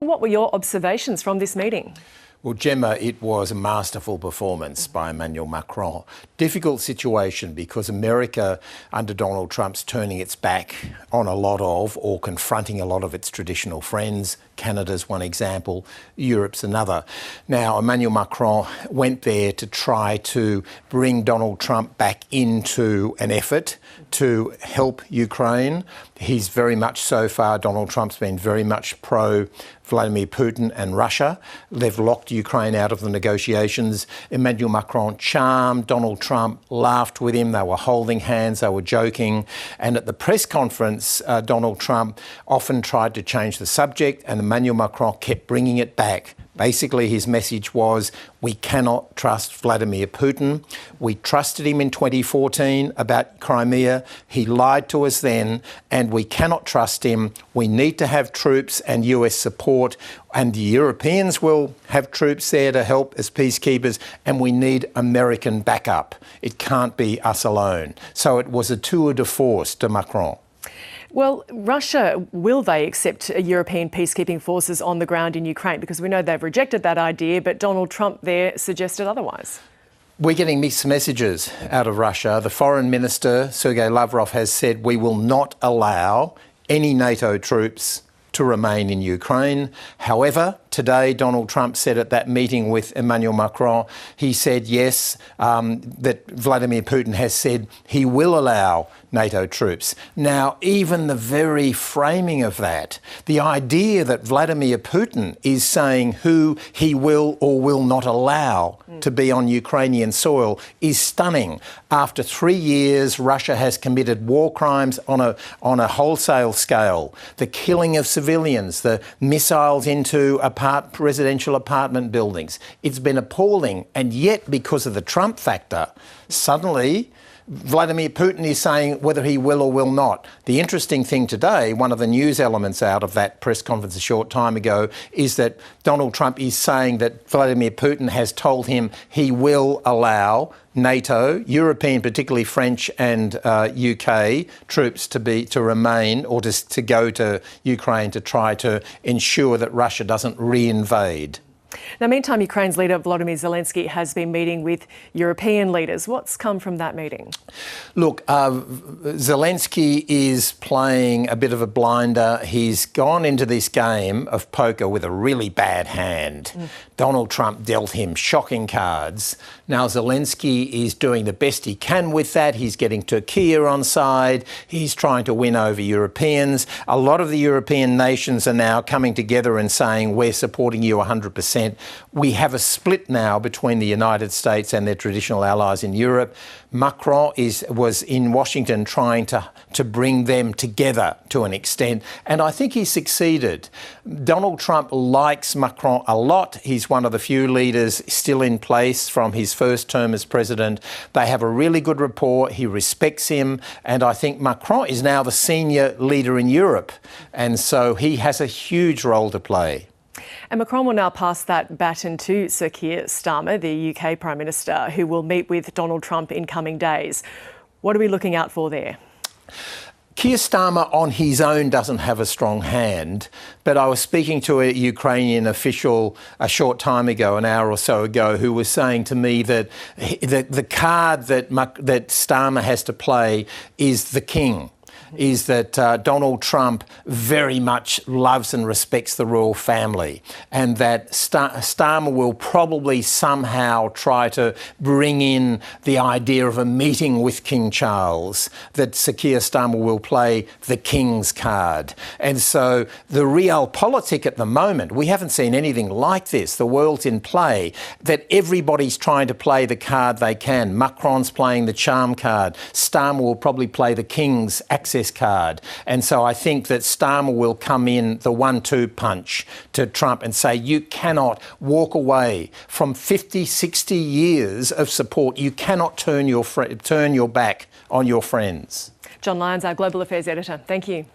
what were your observations from this meeting? Well, Gemma, it was a masterful performance by Emmanuel Macron. Difficult situation because America, under Donald Trump's turning its back on a lot of, or confronting a lot of its traditional friends. Canada's one example, Europe's another. Now, Emmanuel Macron went there to try to bring Donald Trump back into an effort to help Ukraine. He's very much so far, Donald Trump's been very much pro Vladimir Putin and Russia. They've locked Ukraine out of the negotiations. Emmanuel Macron charmed Donald Trump, laughed with him. They were holding hands, they were joking. And at the press conference, Donald Trump often tried to change the subject, and Emmanuel Macron kept bringing it back. Basically, his message was, we cannot trust Vladimir Putin. We trusted him in 2014 about Crimea. He lied to us then, and we cannot trust him. We need to have troops and US support, and the Europeans will have troops there to help as peacekeepers, and we need American backup. It can't be us alone. So it was a tour de force to Macron. Well, Russia, will they accept European peacekeeping forces on the ground in Ukraine? Because we know they've rejected that idea, but Donald Trump there suggested otherwise. We're getting mixed messages out of Russia. The Foreign Minister, Sergei Lavrov, has said we will not allow any NATO troops to remain in Ukraine. However, today Donald Trump said at that meeting with Emmanuel Macron, he said yes, that Vladimir Putin has said he will allow NATO troops. Now, even the very framing of that, the idea that Vladimir Putin is saying who he will or will not allow to be on Ukrainian soil is stunning. After 3 years, Russia has committed war crimes on a wholesale scale. The killing of civilians, the missiles into residential apartment buildings. It's been appalling. And yet, because of the Trump factor, suddenly Vladimir Putin is saying whether he will or will not. The interesting thing today, one of the news elements out of that press conference a short time ago, is that Donald Trump is saying that Vladimir Putin has told him he will allow NATO, European, particularly French and UK troops to remain or to go to Ukraine to try to ensure that Russia doesn't re-invade. Now, meantime, Ukraine's leader Vladimir Zelenskyy has been meeting with European leaders. What's come from that meeting? Look, Zelenskyy is playing a bit of a blinder. He's gone into this game of poker with a really bad hand. Donald Trump dealt him shocking cards. Now Zelenskyy is doing the best he can with that. He's getting Turkey on side. He's trying to win over Europeans. A lot of the European nations are now coming together and saying, we're supporting you 100%. We have a split now between the United States and their traditional allies in Europe. Macron was in Washington trying to bring them together to an extent, and I think he succeeded. Donald Trump likes Macron a lot. He's one of the few leaders still in place from his first term as president. They have a really good rapport. He respects him, and I think Macron is now the senior leader in Europe, and so he has a huge role to play. And Macron will now pass that baton to Sir Keir Starmer, the UK Prime Minister, who will meet with Donald Trump in coming days. What are we looking out for there? Keir Starmer on his own doesn't have a strong hand, but I was speaking to a Ukrainian official a short time ago, an hour or so ago, who was saying to me that the card that Starmer has to play is the king. Is that Donald Trump very much loves and respects the royal family, and that Starmer will probably somehow try to bring in the idea of a meeting with King Charles, that Sir Keir Starmer will play the king's card. And so the realpolitik at the moment, we haven't seen anything like this. The world's in play, that everybody's trying to play the card they can. Macron's playing the charm card. Starmer will probably play the king's access card. And so I think that Starmer will come in the 1-2 punch to Trump and say, you cannot walk away from 50, 60 years of support. You cannot turn your back on your friends. John Lyons, our Global Affairs Editor. Thank you.